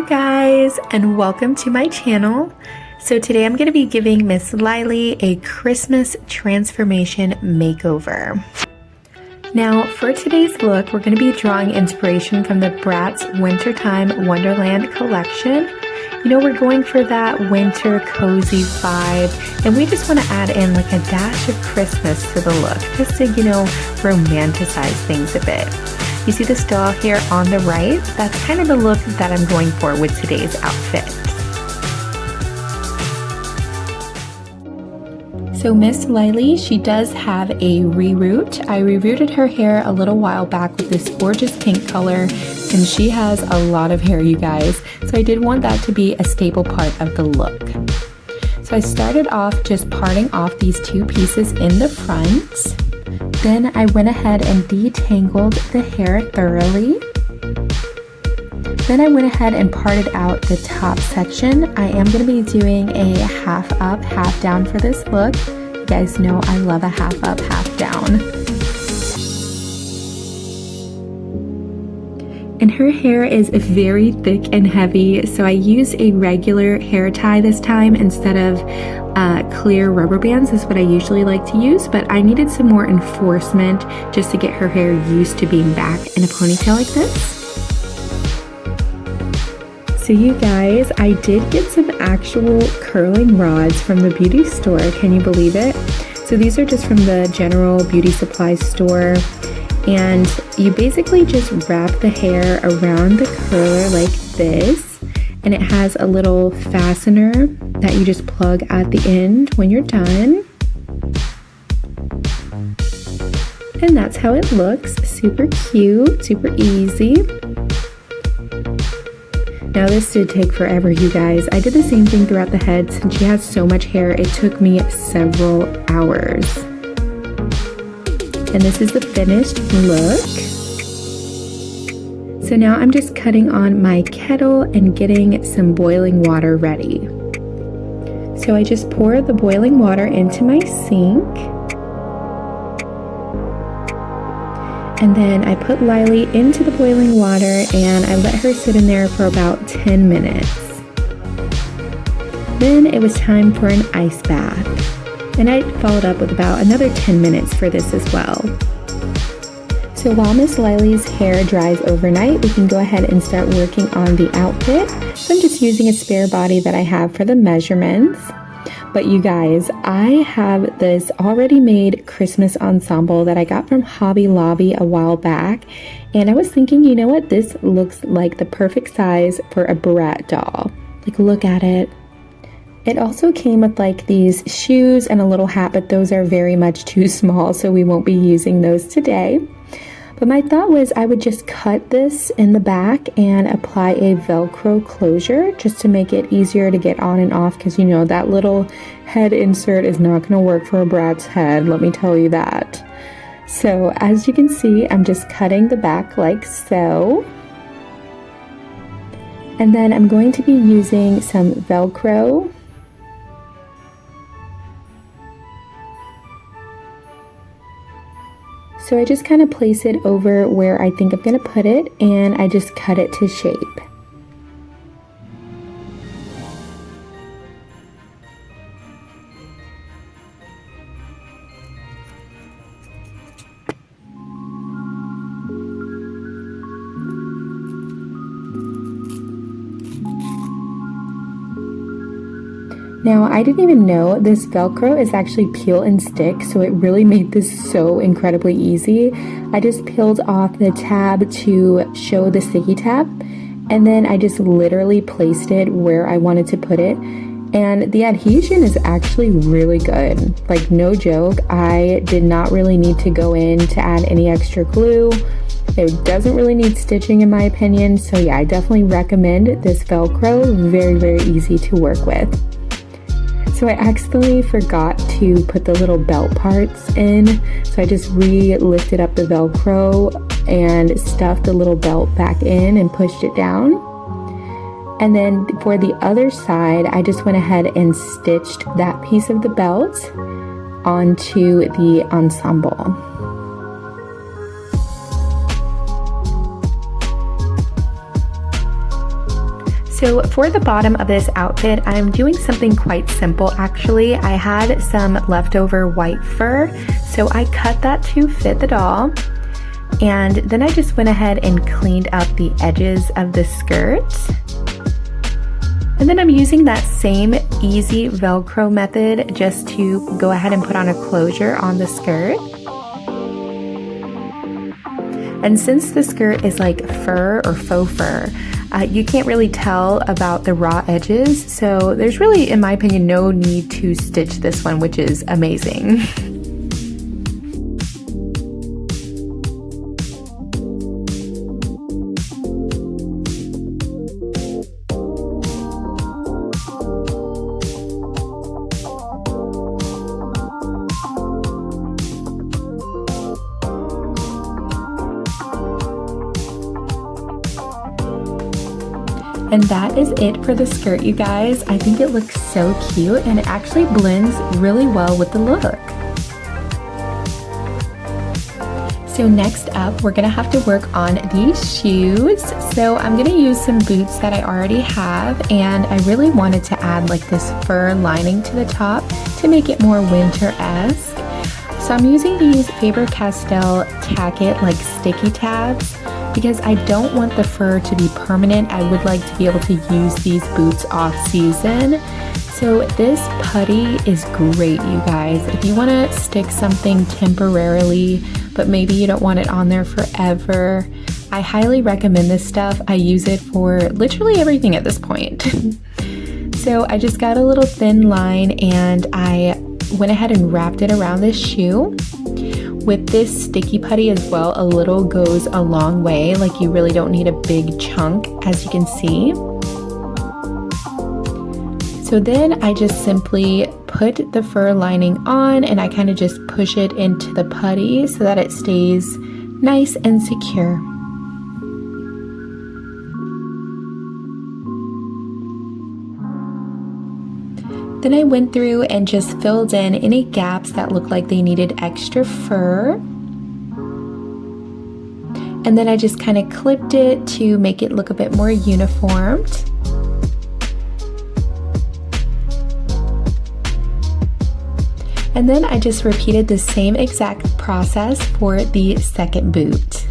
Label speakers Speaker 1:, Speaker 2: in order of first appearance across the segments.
Speaker 1: guys, and welcome to my channel. So today I'm going to be giving Miss Lilee a Christmas transformation makeover. Now for today's look, we're going to be drawing inspiration from the Bratz Wintertime Wonderland collection. You know, we're going for that winter cozy vibe, and we just want to add in like a dash of Christmas to the look, just to, you know, romanticize things a bit. You see this doll here on the right? That's kind of the look that I'm going for with today's outfit. So Miss Lilee, she does have a reroot. I rerooted her hair a little while back with this gorgeous pink color, and she has a lot of hair, you guys. So I did want that to be a staple part of the look. So I started off just parting off these two pieces in the front. Then I went ahead and detangled the hair thoroughly. Then I went ahead and parted out the top section. I am going to be doing a half up, half down for this look. You guys know I love a half up, half down. And her hair is very thick and heavy, so I used a regular hair tie this time instead of clear rubber bands is what I usually like to use, but I needed some more enforcement just to get her hair used to being back in a ponytail like this. So you guys, I did get some actual curling rods from the beauty store. Can you believe it? So these are just from the general beauty supply store. And you basically just wrap the hair around the curler like this, and it has a little fastener that you just plug at the end when you're done. And that's how it looks. Super cute, super easy. Now this did take forever, you guys. I did the same thing throughout the head. Since she has so much hair, it took me several hours. And this is the finished look. So now I'm just cutting on my kettle and getting some boiling water ready. So I just pour the boiling water into my sink. And then I put Lilee into the boiling water and I let her sit in there for about 10 minutes. Then it was time for an ice bath. And I followed up with about another 10 minutes for this as well. So while Miss Lilee's hair dries overnight, we can go ahead and start working on the outfit. So I'm just using a spare body that I have for the measurements. But you guys, I have this already made Christmas ensemble that I got from Hobby Lobby a while back. And I was thinking, you know what? This looks like the perfect size for a Bratz doll. Like, look at it. It also came with like these shoes and a little hat, but those are very much too small, so we won't be using those today. But my thought was I would just cut this in the back and apply a Velcro closure just to make it easier to get on and off, because you know that little head insert is not going to work for a Bratz head, let me tell you that. So as you can see, I'm just cutting the back like so. And then I'm going to be using some Velcro. So I just kind of place it over where I think I'm going to put it, and I just cut it to shape. Now, I didn't even know this Velcro is actually peel and stick, so it really made this so incredibly easy. I just peeled off the tab to show the sticky tab, and then I just literally placed it where I wanted to put it. And the adhesion is actually really good. Like, no joke, I did not really need to go in to add any extra glue. It doesn't really need stitching in my opinion, so yeah, I definitely recommend this Velcro. Very, very easy to work with. So I accidentally forgot to put the little belt parts in, so I just lifted up the Velcro and stuffed the little belt back in and pushed it down. And then for the other side, I just went ahead and stitched that piece of the belt onto the ensemble. So for the bottom of this outfit, I'm doing something quite simple actually. I had some leftover white fur, so I cut that to fit the doll. And then I just went ahead and cleaned up the edges of the skirt. And then I'm using that same easy Velcro method just to go ahead and put on a closure on the skirt. And since the skirt is like fur or faux fur, you can't really tell about the raw edges. So there's really, in my opinion, no need to stitch this one, which is amazing. And that is it for the skirt, you guys. I think it looks so cute and it actually blends really well with the look. So next up, we're gonna have to work on these shoes. So I'm gonna use some boots that I already have, and I really wanted to add like this fur lining to the top to make it more winter-esque. So I'm using these Faber-Castell Tack It like sticky tabs, because I don't want the fur to be permanent. I would like to be able to use these boots off season. So this putty is great, you guys. If you want to stick something temporarily, but maybe you don't want it on there forever, I highly recommend this stuff. I use it for literally everything at this point. So I just got a little thin line and I went ahead and wrapped it around this shoe. With this sticky putty as well, a little goes a long way. Like, you really don't need a big chunk, as you can see. So then I just simply put the fur lining on and I kind of just push it into the putty so that it stays nice and secure. Then I went through and just filled in any gaps that looked like they needed extra fur. And then I just kind of clipped it to make it look a bit more uniformed. And then I just repeated the same exact process for the second boot.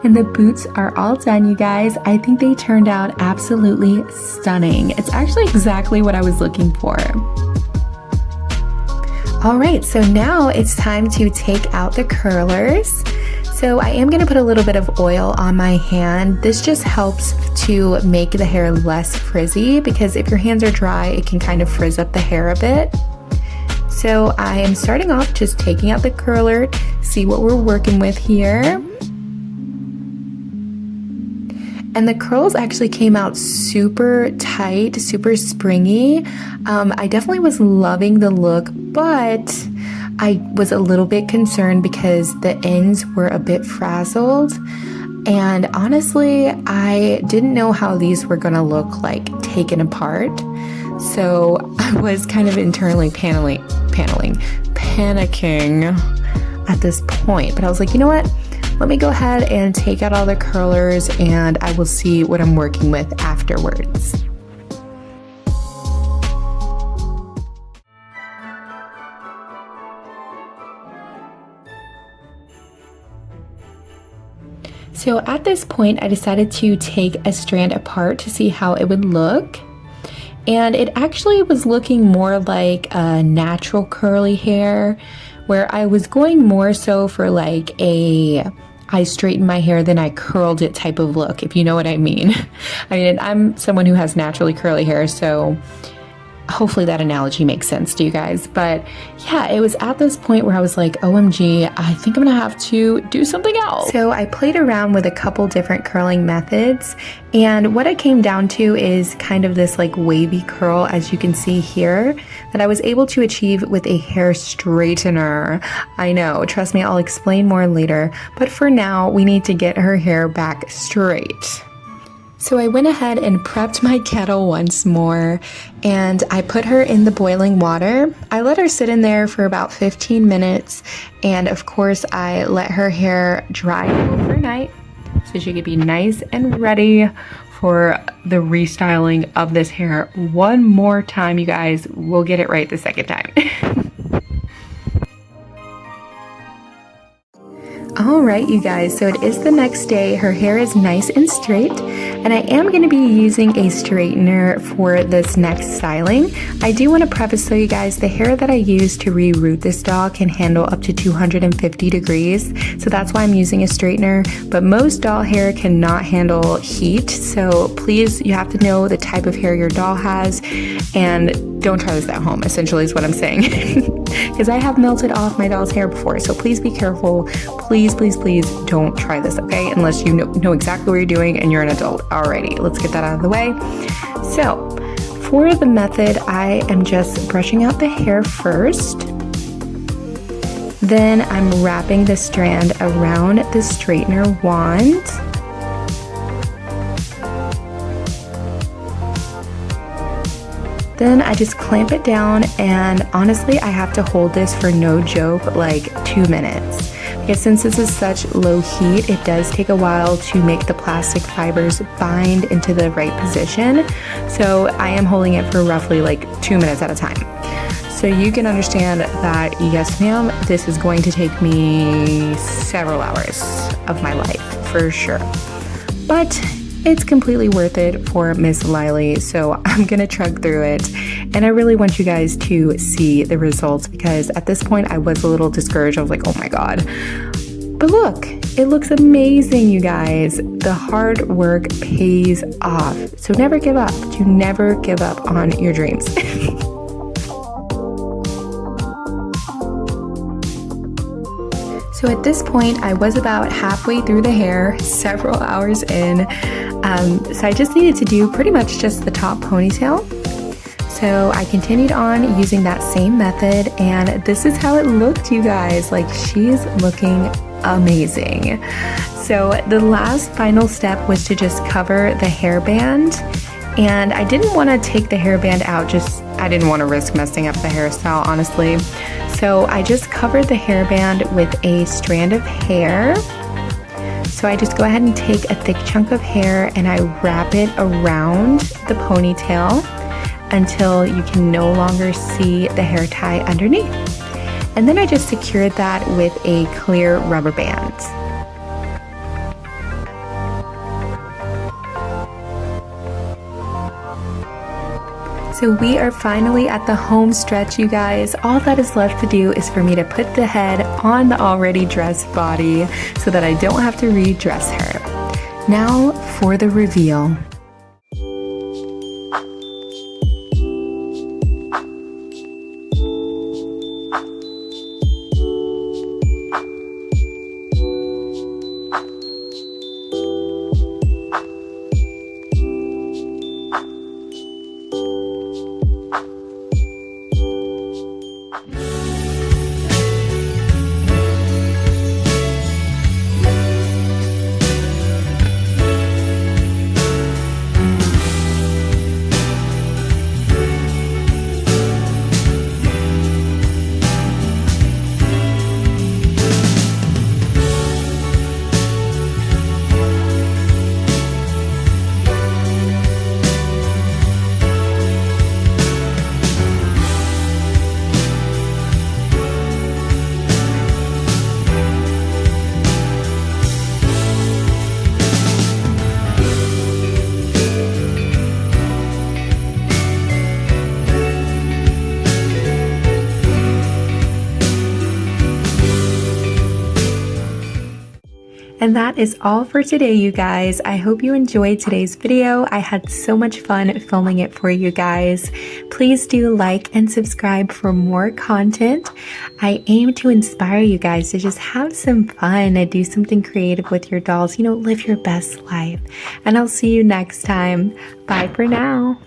Speaker 1: And the boots are all done, you guys. I think they turned out absolutely stunning. It's actually exactly what I was looking for. All right, so now it's time to take out the curlers. So I am gonna put a little bit of oil on my hand. This just helps to make the hair less frizzy, because if your hands are dry, it can kind of frizz up the hair a bit. So I am starting off just taking out the curler, see what we're working with here. And the curls actually came out super tight, super springy. I definitely was loving the look, but I was a little bit concerned because the ends were a bit frazzled. And honestly, I didn't know how these were gonna look like taken apart. So I was kind of internally panicking at this point. But I was like, you know what? Let me go ahead and take out all the curlers and I will see what I'm working with afterwards. So at this point, I decided to take a strand apart to see how it would look. And it actually was looking more like a natural curly hair, where I was going more so for like I straightened my hair, then I curled it type of look, if you know what I mean. I mean, I'm someone who has naturally curly hair, so Hopefully that analogy makes sense to you guys. But yeah, it was at this point where I was like, OMG, I think I'm gonna have to do something else. So I played around with a couple different curling methods, and what it came down to is kind of this like wavy curl, as you can see here, that I was able to achieve with a hair straightener. I know, trust me, I'll explain more later, but for now, we need to get her hair back straight. So I went ahead and prepped my kettle once more, and I put her in the boiling water. I let her sit in there for about 15 minutes, and of course I let her hair dry overnight so she could be nice and ready for the restyling of this hair one more time, you guys. We'll get it right the second time. All right, you guys, so it is the next day. Her hair is nice and straight, and I am going to be using a straightener for this next styling. I do want to preface though, you guys, the hair that I use to reroot this doll can handle up to 250 degrees, so that's why I'm using a straightener, but most doll hair cannot handle heat, so please, you have to know the type of hair your doll has, and don't try this at home, essentially is what I'm saying. Because I have melted off my doll's hair before, so please be careful. Please, please, please don't try this, okay? Unless you know exactly what you're doing and you're an adult. Alrighty, let's get that out of the way. So, for the method, I am just brushing out the hair first. Then I'm wrapping the strand around the straightener wand. Then I just clamp it down, and honestly, I have to hold this for no joke, like 2 minutes. Because since this is such low heat, it does take a while to make the plastic fibers bind into the right position. So I am holding it for roughly like 2 minutes at a time. So you can understand that, yes ma'am, this is going to take me several hours of my life, for sure. But it's completely worth it for Miss Lilee, so I'm gonna chug through it. And I really want you guys to see the results, because at this point I was a little discouraged. I was like, oh my god. But look, it looks amazing, you guys. The hard work pays off. So never give up. Do never give up on your dreams. So at this point, I was about halfway through the hair, several hours in. So I just needed to do pretty much just the top ponytail. So I continued on using that same method, and this is how it looked, you guys. Like, she's looking amazing. So the last final step was to just cover the hairband, and I didn't want to take the hairband out, I didn't want to risk messing up the hairstyle, honestly. So I just covered the hairband with a strand of hair. So I just go ahead and take a thick chunk of hair and I wrap it around the ponytail until you can no longer see the hair tie underneath. And then I just secured that with a clear rubber band. So we are finally at the home stretch, you guys. All that is left to do is for me to put the head on the already dressed body so that I don't have to redress her. Now for the reveal. And that is all for today, you guys. I hope you enjoyed today's video. I had so much fun filming it for you guys. Please do like and subscribe for more content. I aim to inspire you guys to just have some fun and do something creative with your dolls. You know, live your best life. And I'll see you next time. Bye for now.